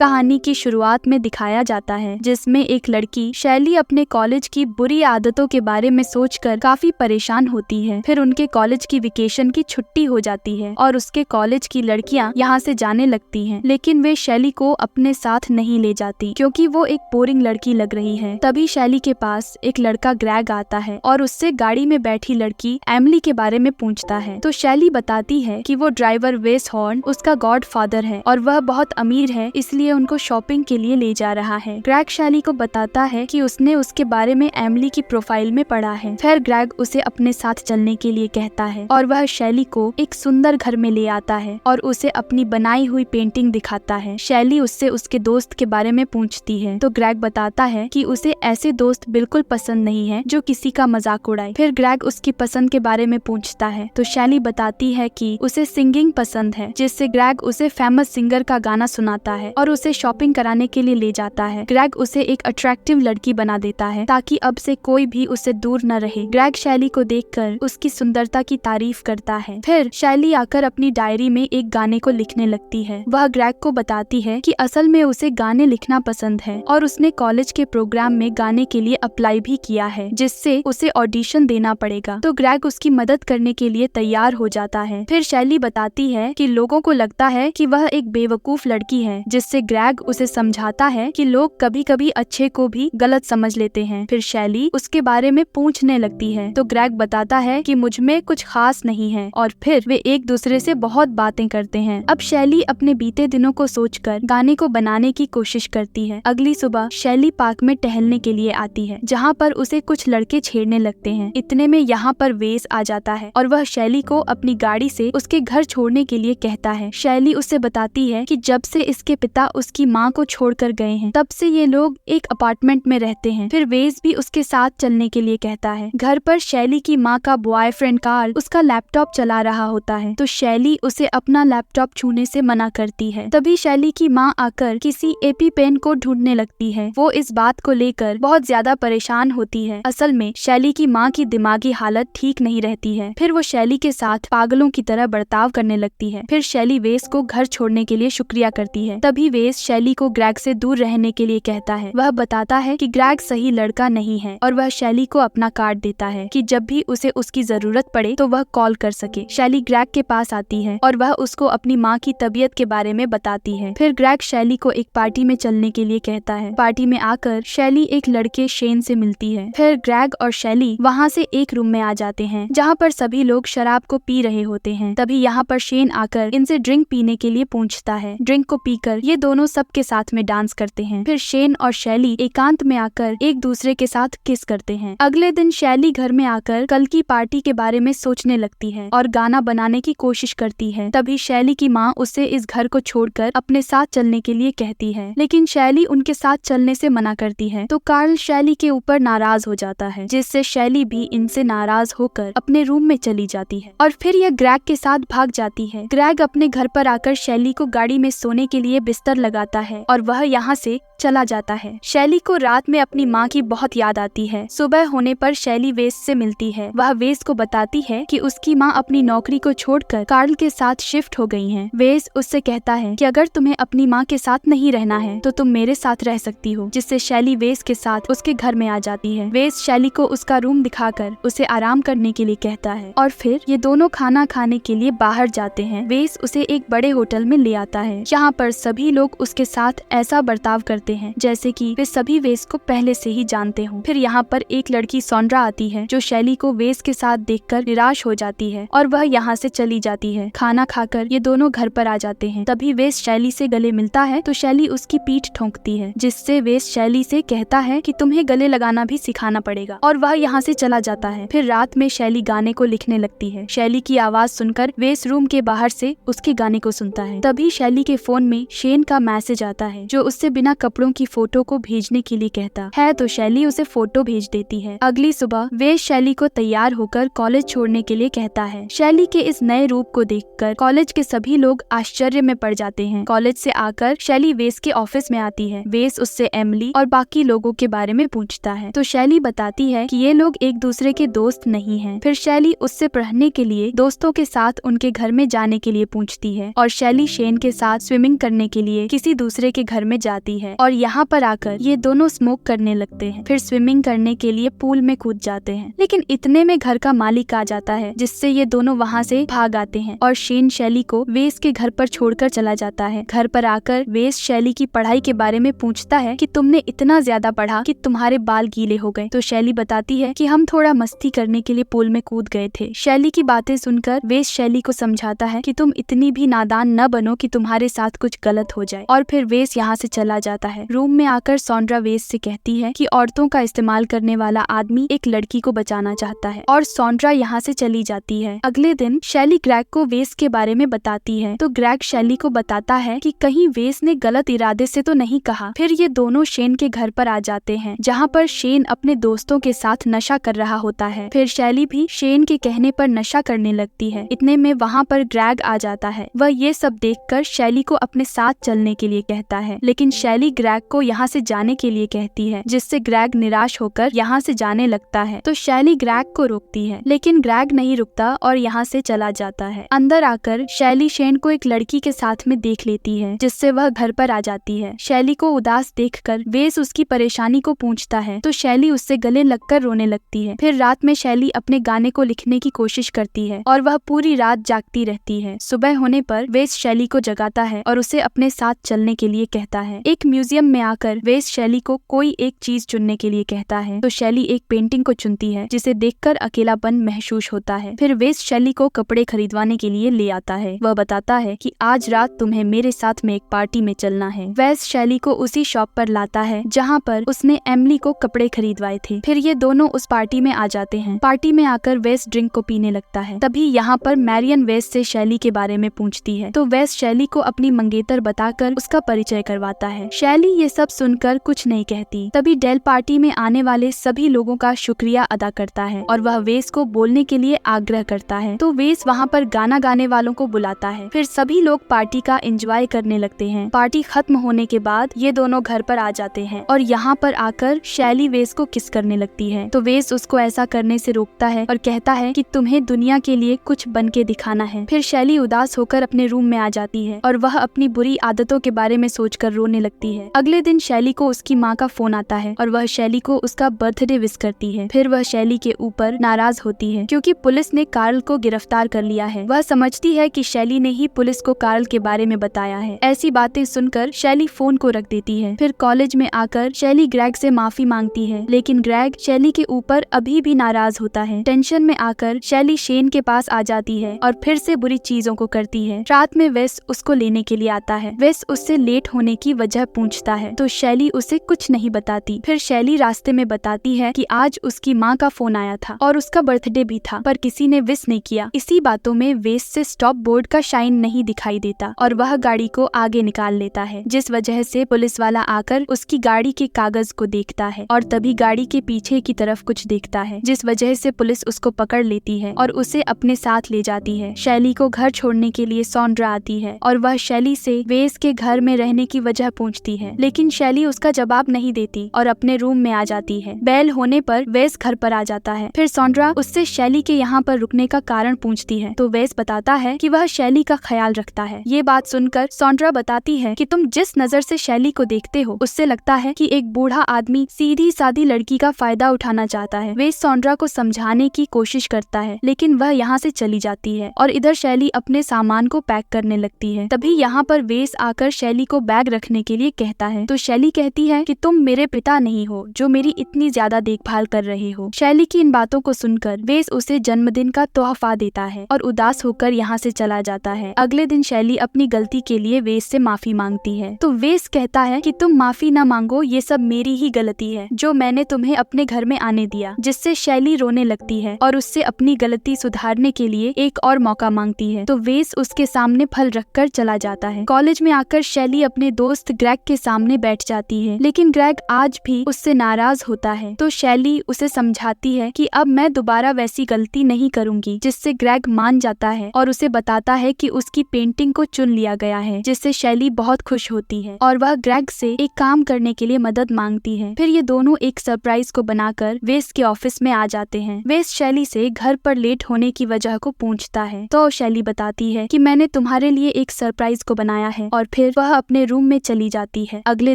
कहानी की शुरुआत में दिखाया जाता है, जिसमें एक लड़की शैली अपने कॉलेज की बुरी आदतों के बारे में सोचकर काफी परेशान होती है। फिर उनके कॉलेज की वेकेशन की छुट्टी हो जाती है और उसके कॉलेज की लड़कियां यहाँ से जाने लगती हैं, लेकिन वे शैली को अपने साथ नहीं ले जाती क्योंकि वो एक बोरिंग लड़की लग रही है। तभी शैली के पास एक लड़का ग्रेग आता है और उससे गाड़ी में बैठी लड़की एमिली के बारे में पूछता है। तो शैली बताती है कि वो ड्राइवर वेस हॉर्न उसका गॉड फादर है और वह बहुत अमीर है, इसलिए उनको शॉपिंग के लिए ले जा रहा है। ग्रेग शैली को बताता है कि उसने उसके बारे में एमिली की प्रोफाइल में पढ़ा है। फिर ग्रेग उसे अपने साथ चलने के लिए कहता है और वह शैली को एक सुंदर घर में ले आता है और उसे अपनी बनाई हुई पेंटिंग दिखाता है। शैली उससे उसके दोस्त के बारे में पूछती है तो ग्रेग बताता है कि उसे ऐसे दोस्त बिल्कुल पसंद नहीं है जो किसी का मजाक उड़ाए। फिर ग्रेग उसकी पसंद के बारे में पूछता है तो शैली बताती है कि उसे सिंगिंग पसंद है, जिससे ग्रेग उसे फेमस सिंगर का गाना सुनाता है और उसे शॉपिंग कराने के लिए ले जाता है। ग्रेग उसे एक अट्रैक्टिव लड़की बना देता है ताकि अब से कोई भी उससे दूर न रहे। ग्रेग शैली को देखकर उसकी सुंदरता की तारीफ करता है। फिर शैली आकर अपनी डायरी में एक गाने को लिखने लगती है। वह ग्रेग को बताती है कि असल में उसे गाने लिखना पसंद है और उसने कॉलेज के प्रोग्राम में गाने के लिए अप्लाई भी किया है, जिससे उसे ऑडिशन देना पड़ेगा। तो ग्रेग उसकी मदद करने के लिए तैयार हो जाता है। फिर शैली बताती है कि लोगों को लगता है कि वह एक बेवकूफ लड़की है, जिससे ग्रेग उसे समझाता है कि लोग कभी कभी अच्छे को भी गलत समझ लेते हैं। फिर शैली उसके बारे में पूछने लगती है तो ग्रेग बताता है कि मुझ में कुछ खास नहीं है और फिर वे एक दूसरे से बहुत बातें करते हैं। अब शैली अपने बीते दिनों को सोचकर गाने को बनाने की कोशिश करती है। अगली सुबह शैली पार्क में टहलने के लिए आती है, जहाँ पर उसे कुछ लड़के छेड़ने लगते हैं। इतने में यहाँ पर वेस आ जाता है और वह शैली को अपनी गाड़ी से उसके घर छोड़ने के लिए कहता है। शैली उससे बताती है कि जब से इसके पिता उसकी माँ को छोड़कर गए हैं, तब से ये लोग एक अपार्टमेंट में रहते हैं। फिर वेस भी उसके साथ चलने के लिए कहता है। घर पर शैली की माँ का बॉयफ्रेंड कार्ल उसका लैपटॉप चला रहा होता है, तो शैली उसे अपना लैपटॉप छूने से मना करती है। तभी शैली की माँ आकर किसी एपी पेन को ढूंढने लगती है। वो इस बात को लेकर बहुत ज्यादा परेशान होती है। असल में शैली की माँ की दिमागी हालत ठीक नहीं रहती है। फिर वो शैली के साथ पागलों की तरह बर्ताव करने लगती है। फिर शैली वेस को घर छोड़ने के लिए शुक्रिया करती है। तभी वेस शैली को ग्रेग से दूर रहने के लिए कहता है। वह बताता है कि ग्रेग सही लड़का नहीं है और वह शैली को अपना कार्ड देता है कि जब भी उसे उसकी जरूरत पड़े तो वह कॉल कर सके। शैली ग्रेग के पास आती है और वह उसको अपनी माँ की तबीयत के बारे में बताती है। फिर ग्रेग शैली को एक पार्टी में चलने के लिए कहता है। पार्टी में आकर शैली एक लड़के शेन से मिलती है। फिर ग्रेग और शैली वहाँ से एक रूम में आ जाते हैं, जहाँ पर सभी लोग शराब को पी रहे होते हैं। तभी यहाँ पर शेन आकर इनसे ड्रिंक पीने के लिए पूछता है। ड्रिंक को पीकर ये दोनों सबके साथ में डांस करते हैं। फिर शेन और शैली एकांत में आकर एक दूसरे के साथ किस करते हैं। अगले दिन शैली घर में आकर कल की पार्टी के बारे में सोचने लगती है और गाना बनाने की कोशिश करती है। तभी शैली की माँ उससे इस घर को छोड़कर अपने साथ चलने के लिए कहती है, लेकिन शैली उनके साथ चलने से मना करती है। तो कार्ल शैली के ऊपर नाराज हो जाता है, जिससे शैली भी इनसे नाराज होकर अपने रूम में चली जाती है और फिर यह ग्रेग के साथ भाग जाती है। ग्रेग अपने घर पर आकर शैली को गाड़ी में सोने के लिए बिस्तर लगाता है और वह यहाँ से चला जाता है। शैली को रात में अपनी माँ की बहुत याद आती है। सुबह होने पर शैली वेस से मिलती है। वह वेस को बताती है कि उसकी माँ अपनी नौकरी को छोड़कर कार्ल के साथ शिफ्ट हो गई हैं। वेस उससे कहता है कि अगर तुम्हें अपनी माँ के साथ नहीं रहना है तो तुम मेरे साथ रह सकती हो, जिससे शैली वेस के साथ उसके घर में आ जाती है। वेस शैली को उसका रूम दिखाकर उसे आराम करने के लिए कहता है और फिर ये दोनों खाना खाने के लिए बाहर जाते हैं। वेस उसे एक बड़े होटल में ले आता है, जहाँ पर सभी लोग उसके साथ ऐसा बर्ताव करते हैं जैसे कि वे सभी वेस को पहले से ही जानते हों। फिर यहाँ पर एक लड़की सौंड्रा आती है, जो शैली को वेस के साथ देखकर निराश हो जाती है और वह यहाँ से चली जाती है। खाना खाकर ये दोनों घर पर आ जाते हैं। तभी वेस शैली से गले मिलता है तो शैली उसकी पीठ ठोंकती है, जिससे वेस शैली से कहता है कि तुम्हें गले लगाना भी सिखाना पड़ेगा और वह यहाँ से चला जाता है। फिर रात में शैली गाने को लिखने लगती है। शैली की आवाज सुनकर वेस रूम के बाहर से उसके गाने को सुनता है। तभी शैली के फोन में शेन का मैसेज आता है, जो उससे बिना कपड़ों की फोटो को भेजने के लिए कहता है, तो शैली उसे फोटो भेज देती है। अगली सुबह वेस शैली को तैयार होकर कॉलेज छोड़ने के लिए कहता है। शैली के इस नए रूप को देखकर कॉलेज के सभी लोग आश्चर्य में पड़ जाते हैं। कॉलेज से आकर शैली वेस के ऑफिस में आती है। वेस उससे एमिली और बाकी लोगों के बारे में पूछता है, तो शैली बताती है कि ये लोग एक दूसरे के दोस्त नहीं हैं। फिर शैली उससे पढ़ने के लिए दोस्तों के साथ उनके घर में जाने के लिए पूछती है और शैली शेन के साथ स्विमिंग करने के लिए किसी दूसरे के घर में जाती है और यहाँ पर आकर ये दोनों स्मोक करने लगते हैं। फिर स्विमिंग करने के लिए पूल में कूद जाते हैं, लेकिन इतने में घर का मालिक आ जाता है, जिससे ये दोनों वहाँ से भाग आते हैं और शेन शैली को वेस के घर पर छोड़कर चला जाता है। घर पर आकर वेस शैली की पढ़ाई के बारे में पूछता है कि तुमने इतना ज्यादा पढ़ा कि तुम्हारे बाल गीले हो गए। तो शैली बताती है कि हम थोड़ा मस्ती करने के लिए पूल में कूद गए थे। शैली की बातें सुनकर वेस शैली को समझाता है कि तुम इतनी भी नादान न बनो कि तुम्हारे साथ कुछ गलत हो जाए, और फिर वेस यहाँ से चला जाता है। रूम में आकर सॉन्ड्रा वेस से कहती है कि औरतों का इस्तेमाल करने वाला आदमी एक लड़की को बचाना चाहता है, और सॉन्ड्रा यहाँ से चली जाती है। अगले दिन शैली ग्रेग को वेस के बारे में बताती है, तो ग्रेग शैली को बताता है कि कहीं वेस ने गलत इरादे से तो नहीं कहा। फिर ये दोनों शेन के घर पर आ जाते हैं, जहाँ पर शेन अपने दोस्तों के साथ नशा कर रहा होता है। फिर शैली भी शेन के कहने पर नशा करने लगती है। इतने में वहाँ पर ग्रेग आ जाता है। वह ये सब देखकर शैली को अपने साथ चलने के लिए कहता है, लेकिन शैली ग्रेग को यहाँ से जाने के लिए कहती है, जिससे ग्रेग निराश होकर यहाँ से जाने लगता है। तो शैली ग्रेग को रोकती है, लेकिन ग्रेग नहीं रुकता और यहाँ से चला जाता है। अंदर आकर शैली शेन को एक लड़की के साथ में देख लेती है, जिससे वह घर पर आ जाती है। शैली को उदास देखकर वेस उसकी परेशानी को पूछता है, तो शैली उससे गले लगकर रोने लगती है। फिर रात में शैली अपने गाने को लिखने की कोशिश करती है और वह पूरी रात जागती रहती है। सुबह होने पर वेस शैली को जगाता है और उसे अपने साथ चलने के लिए कहता है। एक म्यूजियम में आकर वेस शैली को कोई एक चीज चुनने के लिए कहता है, तो शैली एक पेंटिंग को चुनती है, जिसे देखकर अकेलापन महसूस होता है। फिर वेस शैली को कपड़े खरीदवाने के लिए ले आता है। वह बताता है कि आज रात तुम्हें मेरे साथ में एक पार्टी में चलना है। वेस शैली को उसी शॉप पर लाता है जहाँ पर उसने एमिली को कपड़े खरीदवाए थे। फिर ये दोनों उस पार्टी में आ जाते हैं। पार्टी में आकर वेस ड्रिंक को पीने लगता है। तभी यहाँ पर मैरियन वेस से शैली के बारे में पूछती है, तो वेस शैली को अपनी मंगेतर बताकर उसका परिचय करवाता है। शैली ये सब सुनकर कुछ नहीं कहती। तभी डेल पार्टी में आने वाले सभी लोगों का शुक्रिया अदा करता है और वह वेस को बोलने के लिए आग्रह करता है। तो वेस वहाँ पर गाना गाने वालों को बुलाता है। फिर सभी लोग पार्टी का एंजॉय करने लगते हैं। पार्टी खत्म होने के बाद ये दोनों घर पर आ जाते हैं और यहाँ पर आकर शैली वेस को किस करने लगती है। तो वेस उसको ऐसा करने से रोकता है और कहता है कि तुम्हें दुनिया के लिए कुछ बन के दिखाना है। फिर शैली उदास होकर अपने रूम में आ जाती है और वह अपनी बुरी आदतों के बारे में सोचकर रोने लगती है। अगले दिन शैली को उसकी माँ का फोन आता है और वह शैली को उसका बर्थडे विश करती है। फिर वह शैली के ऊपर नाराज होती है क्योंकि पुलिस ने कार्ल को गिरफ्तार कर लिया है। वह समझती है कि शैली ने ही पुलिस को कार्ल के बारे में बताया है। ऐसी बातें सुनकर शैली फोन को रख देती है। फिर कॉलेज में आकर शैली ग्रेग से माफी मांगती है, लेकिन ग्रेग शैली के ऊपर अभी भी नाराज होता है। टेंशन में आकर शैली शेन के पास आ जाती है और फिर से बुरी चीजों को करती है। रात में वेस उसको लेने के लिए आता है। वेस उससे लेट होने की वजह पूछता है, तो शैली उसे कुछ नहीं बताती। फिर शैली रास्ते में बताती है कि आज उसकी माँ का फोन आया था और उसका बर्थडे भी था, पर किसी ने विश नहीं किया। इसी बातों में वेस से स्टॉप बोर्ड का शाइन नहीं दिखाई देता और वह गाड़ी को आगे निकाल लेता है, जिस वजह से पुलिस वाला आकर उसकी गाड़ी के कागज को देखता है और तभी गाड़ी के पीछे की तरफ कुछ देखता है, जिस वजह से पुलिस उसको पकड़ लेती है और उसे अपने साथ ले जाती है। शैली को घर छोड़ने के लिए सॉन्ड्रा आती है और वह शैली से वेस के घर में रहने की वजह पूछती है, लेकिन शैली उसका जवाब नहीं देती और अपने रूम में आ जाती है। बेल होने पर वेस घर पर आ जाता है। फिर सॉन्ड्रा उससे शैली के यहाँ पर रुकने का कारण पूछती है, तो वेस बताता है कि वह शैली का ख्याल रखता है। ये बात सुनकर सॉन्ड्रा बताती है कि तुम जिस नजर से शैली को देखते हो उससे लगता है कि एक बूढ़ा आदमी सीधी सादी लड़की का फायदा उठाना चाहता है। वेस सॉन्ड्रा को समझाने की कोशिश करता है, लेकिन वह यहाँ से चली जाती है और इधर शैली अपने सामान को पैक करने लगती है। तभी यहाँ पर वेस आकर शैली को बैग रखने के लिए कहता है, तो शैली कहती है कि तुम मेरे पिता नहीं हो जो मेरी इतनी ज्यादा देखभाल कर रहे हो। शैली की इन बातों को सुनकर वेस उसे जन्मदिन का तोहफा देता है और उदास होकर यहाँ से चला जाता है। अगले दिन शैली अपनी गलती के लिए वेस से माफी मांगती है, तो वेस कहता है कि तुम माफी न मांगो, ये सब मेरी ही गलती है जो मैंने तुम्हें अपने घर में आने दिया। जिससे शैली रोने लगती है और उससे अपनी गलती सुधारने के लिए एक और मौका मांगती है, तो वेस उसके सामने फल रखकर चला जाता है। कॉलेज में आकर शैली अपने दोस्त ग्रेग के सामने बैठ जाती है, लेकिन ग्रेग आज भी उससे नाराज होता है। तो शैली उसे समझाती है कि अब मैं दोबारा वैसी गलती नहीं करूंगी, जिससे ग्रेग मान जाता है और उसे बताता है कि उसकी पेंटिंग को चुन लिया गया है, जिससे शैली बहुत खुश होती है और वह ग्रेग से एक काम करने के लिए मदद मांगती है। फिर ये दोनों एक सरप्राइज को बनाकर वेस के ऑफिस में आ जाते हैं। वेस शैली से घर पर लेट होने की वजह को पूछता है, तो शैली बताती है कि मैंने तुम्हारे लिए एक सरप्राइज को बनाया है और फिर फिर वह अपने रूम में चली जाती है। अगले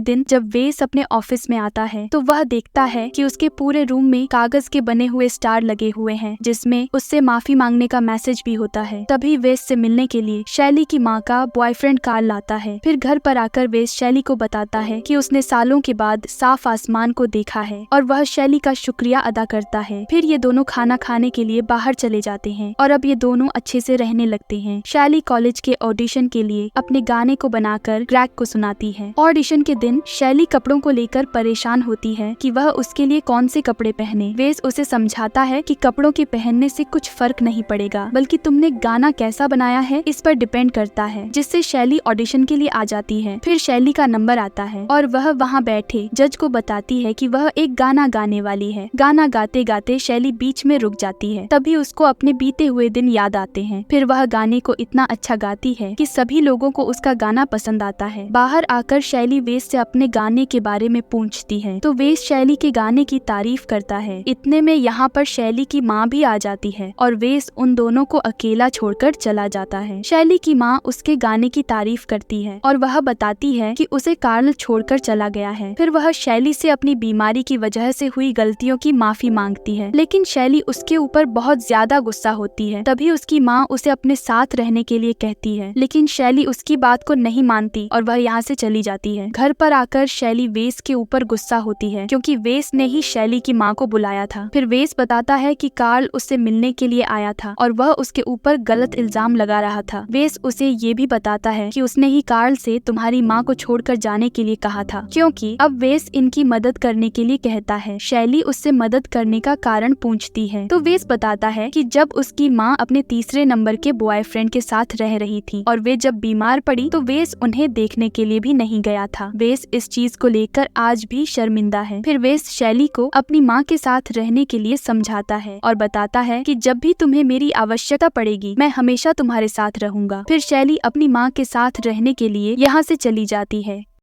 दिन जब वेस अपने ऑफिस में आता है तो वह देखता है कि उसके पूरे रूम में कागज के बने हुए स्टार लगे हुए हैं, जिसमें उससे माफी मांगने का मैसेज भी होता है। तभी वेस से मिलने के लिए शैली की माँ का बॉयफ्रेंड कार्ल आता है। फिर घर पर आकर वेस शैली को बताता है कि उसने सालों के बाद साफ आसमान को देखा है और वह शैली का शुक्रिया अदा करता है। फिर ये दोनों खाना खाने के लिए बाहर चले जाते हैं और अब ये दोनों अच्छे से रहने लगते हैं। शैली कॉलेज के ऑडिशन के लिए अपने गाने को बनाकर ग्रैग को सुनाती है। ऑडिशन के दिन शैली कपड़ों को लेकर परेशान होती है कि वह उसके लिए कौन से कपड़े पहने। वेस उसे समझाता है कि कपड़ों के पहनने से कुछ फर्क नहीं पड़ेगा, बल्कि तुमने गाना कैसा बनाया है इस पर डिपेंड करता है, जिससे शैली ऑडिशन के लिए आ जाती है। फिर शैली का नंबर आता है और वह वहाँ बैठे जज को बताती है कि वह एक गाना गाने वाली है। गाना गाते गाते शैली बीच में रुक जाती है। तभी उसको अपने बीते हुए दिन याद आते हैं। फिर वह गाने को इतना अच्छा गाती है कि सभी लोगों को उसका गाना पसंद आता है। बाहर आकर शैली वेस से अपने गाने के बारे में पूछती है तो वेस शैली के गाने की तारीफ करता है। इतने में यहाँ पर शैली की माँ भी आ जाती है और वेस उन दोनों को अकेला छोड़कर चला जाता है। शैली की माँ उसके गाने की तारीफ करती है और वह बताती है कि उसे कार्ल छोड़कर चला गया है। फिर वह शैली से अपनी बीमारी की वजह से हुई गलतियों की माफी मांगती है, लेकिन शैली उसके ऊपर बहुत ज्यादा गुस्सा होती है। तभी उसकी माँ उसे अपने साथ रहने के लिए कहती है, लेकिन शैली उसकी बात को नहीं मानती और वह यहाँ से चली जाती है। घर पर आकर शैली वेस के ऊपर गुस्सा होती है क्योंकि वेस ने ही शैली की माँ को बुलाया था। फिर वेस बताता है कि कार्ल उससे मिलने के लिए आया था और वह उसके ऊपर गलत इल्जाम लगा रहा था। वेस उसे ये भी बताता है कि उसने ही कार्ल से तुम्हारी माँ को छोड़कर जाने के लिए कहा था, क्योंकि अब वेस इनकी मदद करने के लिए कहता है। शैली उससे मदद करने का कारण पूछती है तो वेस बताता है कि जब उसकी माँ अपने तीसरे नंबर के बॉयफ्रेंड के साथ रह रही थी और वे जब बीमार पड़ी तो वेस उन्हें देखने के लिए भी नहीं गया था। वेस इस चीज को लेकर आज भी शर्मिंदा है। फिर वेस शैली को अपनी माँ के साथ रहने के लिए समझाता है और बताता है कि जब भी तुम्हें मेरी आवश्यकता पड़ेगी मैं हमेशा तुम्हारे साथ रहूंगा। फिर शैली अपनी माँ के साथ रहने के लिए यहाँ से चली जाती है।